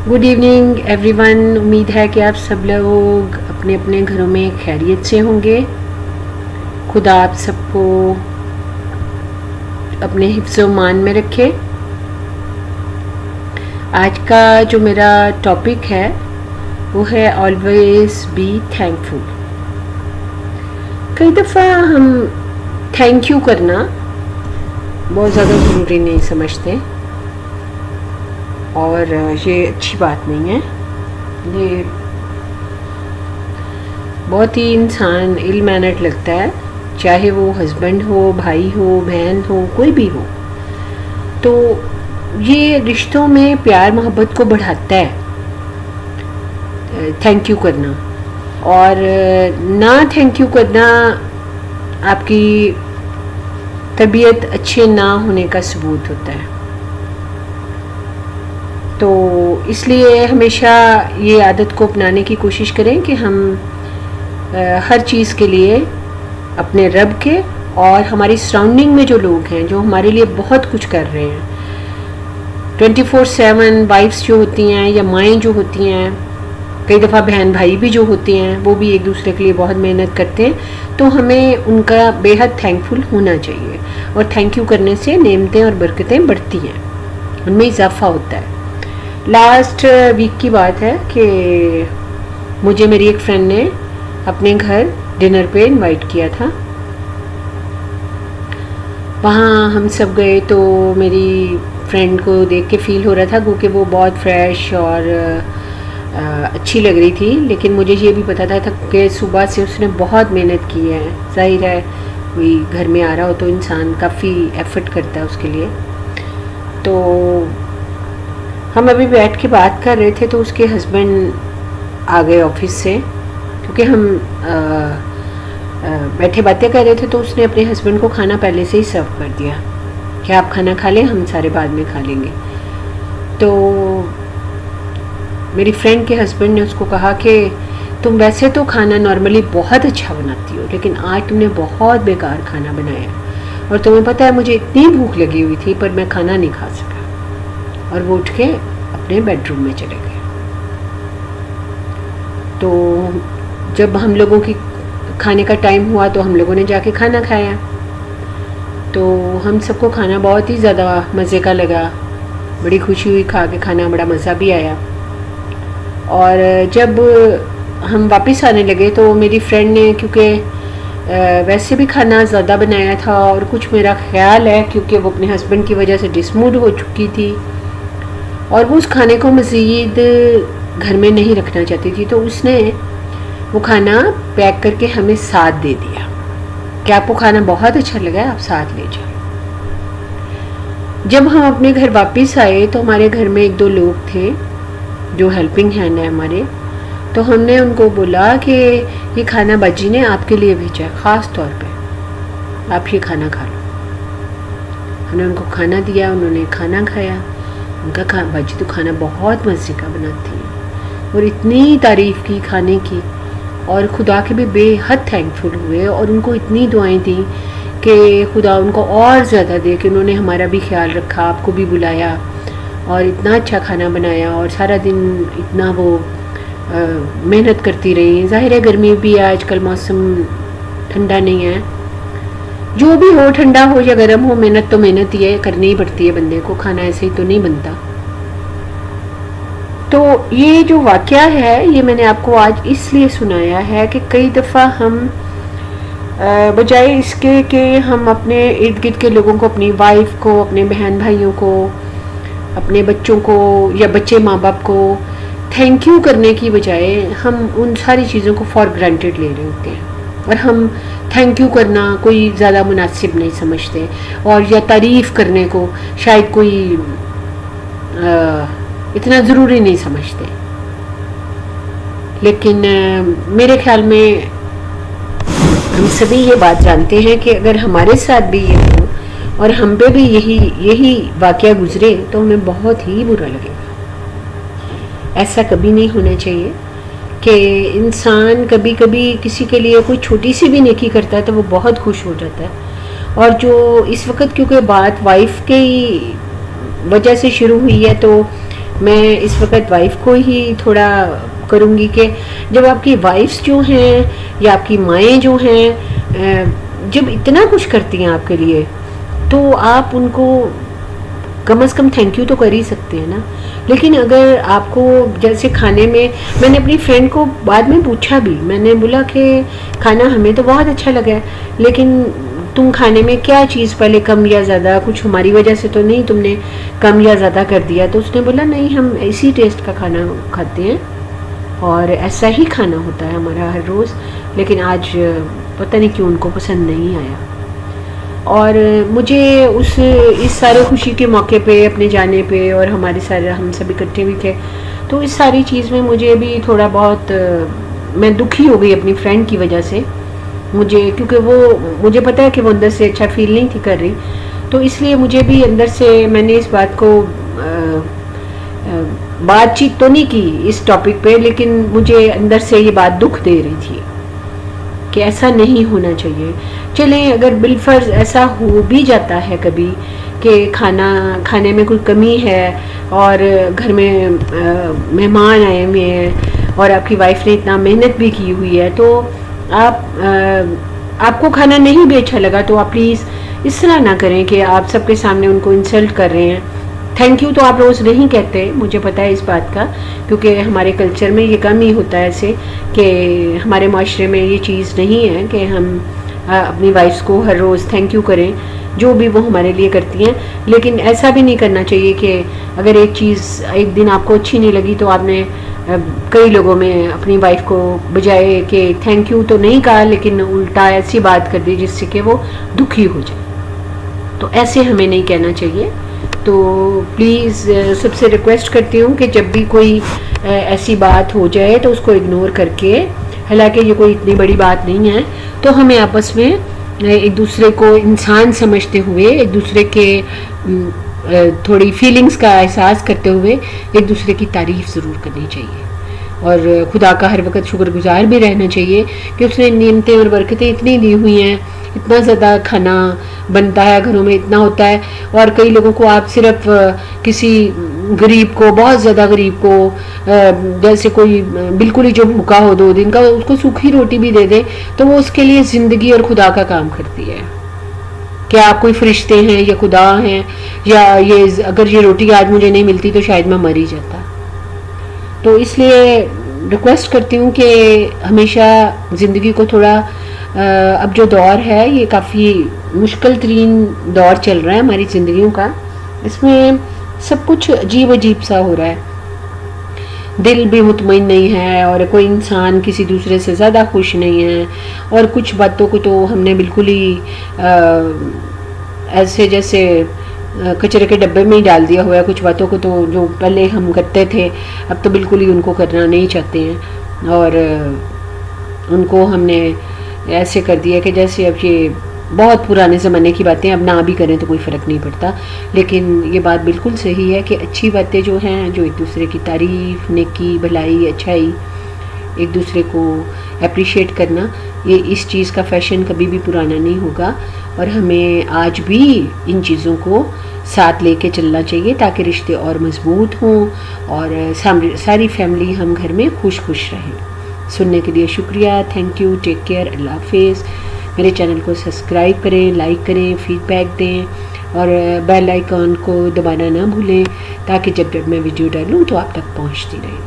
Good evening everyone. उम्मीद है कि आप सब लोग अपने अपने घरों में खैरियत से होंगे। खुदा आप सबको अपने हिफ्ज़ मान में रखे। आज का जो मेरा टॉपिक है वो है ऑलवेज बी थैंकफुल। कई दफ़ा हम थैंक यू करना बहुत ज़्यादा ज़रूरी नहीं समझते और ये अच्छी बात नहीं है। ये बहुत ही इंसान इल मैनर्ड लगता है, चाहे वो हस्बैंड हो, भाई हो, बहन हो, कोई भी हो। तो ये रिश्तों में प्यार मोहब्बत को बढ़ाता है थैंक यू करना, और ना थैंक यू करना आपकी तबीयत अच्छे ना होने का सबूत होता है। तो इसलिए हमेशा ये आदत को अपनाने की कोशिश करें कि हम हर चीज़ के लिए अपने रब के और हमारी सराउंडिंग में जो लोग हैं जो हमारे लिए बहुत कुछ कर रहे हैं 24/7, वाइफ्स जो होती हैं या माएँ जो होती हैं, कई दफ़ा बहन भाई भी जो होते हैं वो भी एक दूसरे के लिए बहुत मेहनत करते हैं। तो हमें उनका बेहद थैंकफुल होना चाहिए, और थैंक यू करने से नेमतें और बरकतें बढ़ती हैं, उनमें इजाफा होता है। लास्ट वीक की बात है कि मुझे मेरी एक फ्रेंड ने अपने घर डिनर पे इनवाइट किया था। वहाँ हम सब गए तो मेरी फ्रेंड को देख के फ़ील हो रहा था क्योंकि वो बहुत फ्रेश और अच्छी लग रही थी, लेकिन मुझे ये भी पता था कि सुबह से उसने बहुत मेहनत की है। जाहिर है कोई घर में आ रहा हो तो इंसान काफ़ी एफर्ट करता है उसके लिए। तो हम अभी बैठ के बात कर रहे थे तो उसके हस्बैंड आ गए ऑफिस से, क्योंकि हम बैठे बातें कर रहे थे। तो उसने अपने हस्बैंड को खाना पहले से ही सर्व कर दिया कि आप खाना खा लें, हम सारे बाद में खा लेंगे। तो मेरी फ्रेंड के हस्बैंड ने उसको कहा कि तुम वैसे तो खाना नॉर्मली बहुत अच्छा बनाती हो, लेकिन आज तुमने बहुत बेकार खाना बनाया, और तुम्हें पता है मुझे इतनी भूख लगी हुई थी पर मैं खाना नहीं खा सका। और वो उठ के अपने बेडरूम में चले गए। तो जब हम लोगों की खाने का टाइम हुआ तो हम लोगों ने जाके खाना खाया। तो हम सबको खाना बहुत ही ज़्यादा मज़े का लगा, बड़ी खुशी हुई खा के खाना, बड़ा मज़ा भी आया। और जब हम वापस आने लगे तो मेरी फ्रेंड ने, क्योंकि वैसे भी खाना ज़्यादा बनाया था और कुछ मेरा ख्याल है क्योंकि वो अपने हस्बैंड की वजह से डिसमूड हो चुकी थी और वो उस खाने को मज़ीद घर में नहीं रखना चाहती थी, तो उसने वो खाना पैक करके हमें साथ दे दिया कि आपको खाना बहुत अच्छा लगा है, आप साथ ले जाओ। जब हम अपने घर वापस आए तो हमारे घर में 1-2 लोग थे जो हेल्पिंग हैंड है हमारे। तो हमने उनको बोला कि ये खाना बाजी ने आपके लिए भेजा है, ख़ास तौर पे आप ये खाना खा लो। हमने उनको खाना दिया, उन्होंने खाना खाया। उनका बाजी तो खाना बहुत मज़े का बनाती है, और इतनी तारीफ़ की खाने की, और खुदा के भी बेहद थैंकफुल हुए, और उनको इतनी दुआएं दी कि खुदा उनको और ज़्यादा दे कि उन्होंने हमारा भी ख्याल रखा, आपको भी बुलाया और इतना अच्छा खाना बनाया, और सारा दिन इतना वो मेहनत करती रही। ज़ाहिर है गर्मी भी है, आजकल मौसम ठंडा नहीं है, जो भी हो, ठंडा हो या गर्म हो, मेहनत तो मेहनत ही है, करनी ही पड़ती है बंदे को, खाना ऐसे ही तो नहीं बनता। तो ये जो वाक़या है ये मैंने आपको आज इसलिए सुनाया है कि कई दफ़ा हम बजाय इसके कि हम अपने इर्द गिर्द के लोगों को, अपनी वाइफ को, अपने बहन भाइयों को, अपने बच्चों को या बच्चे माँ बाप को थैंक यू करने की बजाय हम उन सारी चीज़ों को फॉर ग्रांटेड ले रहे होते हैं, और हम थैंक यू करना कोई ज़्यादा मुनासिब नहीं समझते, और या तारीफ़ करने को शायद कोई इतना ज़रूरी नहीं समझते। लेकिन मेरे ख्याल में हम सभी ये बात जानते हैं कि अगर हमारे साथ भी ये हो और हम पे भी यही वाक़या गुजरे तो हमें बहुत ही बुरा लगेगा। ऐसा कभी नहीं होना चाहिए कि इंसान कभी कभी किसी के लिए कोई छोटी सी भी नेकी करता है तो वो बहुत खुश हो जाता है, और जो इस वक्त क्योंकि बात वाइफ के वजह से शुरू हुई है तो میں اس وقت وائف کو ہی تھوڑا کروں گی کہ جب آپ کی وائفس جو ہیں یا آپ کی مائیں جو ہیں جب اتنا کچھ کرتی ہیں آپ کے لیے تو آپ ان کو کم از کم تھینک یو تو کر ہی سکتے ہیں نا. لیکن اگر آپ کو جیسے کھانے میں نے اپنی فرینڈ کو بعد میں پوچھا بھی, میں نے بولا کہ کھانا ہمیں تو بہت اچھا لگا ہے لیکن تم کھانے میں کیا چیز پہلے کم یا زیادہ, کچھ ہماری وجہ سے تو نہیں تم نے کم یا زیادہ کر دیا؟ تو اس نے بولا نہیں, ہم اسی ٹیسٹ کا کھانا کھاتے ہیں اور ایسا ہی کھانا ہوتا ہے ہمارا ہر روز, لیکن آج پتہ نہیں کیوں ان کو پسند نہیں آیا. اور مجھے اس سارے خوشی کے موقع پہ اپنے جانے پہ اور ہم سب اکٹھے بھی تھے تو اس ساری چیز میں مجھے بھی تھوڑا بہت میں دکھی ہو گئی اپنی فرینڈ کی وجہ سے, کیونکہ مجھے پتا ہے کہ وہ اندر سے اچھا فیل نہیں تھی کر رہی, تو اس لیے مجھے بھی اندر سے میں نے اس بات کو بات چیت تو نہیں کی اس ٹاپک پہ, لیکن مجھے اندر سے یہ بات دکھ دے رہی تھی کہ ایسا نہیں ہونا چاہیے. چلیں اگر بالفرض ایسا ہو بھی جاتا ہے کبھی کہ کھانے میں کوئی کمی ہے اور گھر میں مہمان آئے ہوئے ہیں اور آپ کی وائف نے اتنا محنت بھی کی ہوئی ہے, تو آپ کو کھانا نہیں بھی اچھا لگا تو آپ پلیز اس طرح نہ کریں کہ آپ سب کے سامنے ان کو انسلٹ کر رہے ہیں. تھینک یو تو آپ روز نہیں کہتے, مجھے پتہ ہے اس بات کا, کیونکہ ہمارے کلچر میں یہ کم ہی ہوتا ہے ایسے کہ ہمارے معاشرے میں یہ چیز نہیں ہے کہ ہم اپنی وائفس کو ہر روز تھینک یو کریں جو بھی وہ ہمارے لیے کرتی ہیں. لیکن ایسا بھی نہیں کرنا چاہیے کہ اگر ایک چیز ایک دن آپ کو اچھی نہیں لگی تو آپ نے کئی لوگوں میں اپنی وائف کو بجائے کہ تھینک یو تو نہیں کہا لیکن الٹا ایسی بات کر دی جس سے کہ وہ دکھی ہو جائے. تو ایسے ہمیں نہیں کہنا چاہیے. تو پلیز سب سے ریکویسٹ کرتی ہوں کہ جب بھی کوئی ایسی بات ہو جائے تو اس کو اگنور کر کے, حالانکہ یہ کوئی اتنی بڑی بات نہیں ہے, تو ہمیں آپس میں ایک دوسرے کو انسان سمجھتے ہوئے, ایک دوسرے کے تھوڑی فیلنگز کا احساس کرتے ہوئے ایک دوسرے کی تعریف ضرور کرنی چاہیے اور خدا کا ہر وقت شکر گزار بھی رہنا چاہیے کہ اس نے نعمتیں اور برکتیں اتنی دی ہوئی ہیں, اتنا زیادہ کھانا بنتا ہے گھروں میں, اتنا ہوتا ہے. اور کئی لوگوں کو آپ صرف کسی غریب کو, بہت زیادہ غریب کو, جیسے کوئی بالکل ہی جو بھوکا ہو 2 دن کا, اس کو سوکھی روٹی بھی دے دیں تو وہ اس کے لیے زندگی اور خدا کا کام کرتی ہے. کیا آپ کوئی فرشتے ہیں یا خدا ہیں, یا یہ اگر یہ روٹی آج مجھے نہیں ملتی تو شاید میں مر ہی جاتا. تو اس لیے ریکویسٹ کرتی ہوں کہ ہمیشہ زندگی کو تھوڑا, اب جو دور ہے یہ کافی مشکل ترین دور چل رہا ہے ہماری زندگیوں کا, اس میں سب کچھ عجیب سا ہو رہا ہے, دل بھی مطمئن نہیں ہے اور کوئی انسان کسی دوسرے سے زیادہ خوش نہیں ہے, اور کچھ باتوں کو تو ہم نے بالکل ہی ایسے جیسے کچرے کے ڈبے میں ہی ڈال دیا ہوا ہے. کچھ باتوں کو تو جو پہلے ہم کرتے تھے اب تو بالکل ہی ان کو کرنا نہیں چاہتے ہیں, اور ان کو ہم نے ایسے کر دیا کہ جیسے اب یہ بہت پرانے زمانے کی باتیں, اب نہ بھی کریں تو کوئی فرق نہیں پڑتا. لیکن یہ بات بالکل صحیح ہے کہ اچھی باتیں جو ہیں, جو ایک دوسرے کی تعریف, نیکی, بھلائی, اچھائی, ایک دوسرے کو اپریشیٹ کرنا, یہ اس چیز کا فیشن کبھی بھی پرانا نہیں ہوگا, اور ہمیں آج بھی ان چیزوں کو ساتھ لے کے چلنا چاہیے تاکہ رشتے اور مضبوط ہوں اور ساری فیملی ہم گھر میں خوش رہیں. سننے کے لیے شکریہ, تھینک یو, ٹیک کیئر, اللہ حافظ. میرے چینل کو سبسکرائب کریں, لائک کریں, فیڈ بیک دیں اور بیل آئیکن کو دبانا نہ بھولیں تاکہ جب میں ویڈیو ڈالوں تو آپ تک پہنچتی رہے.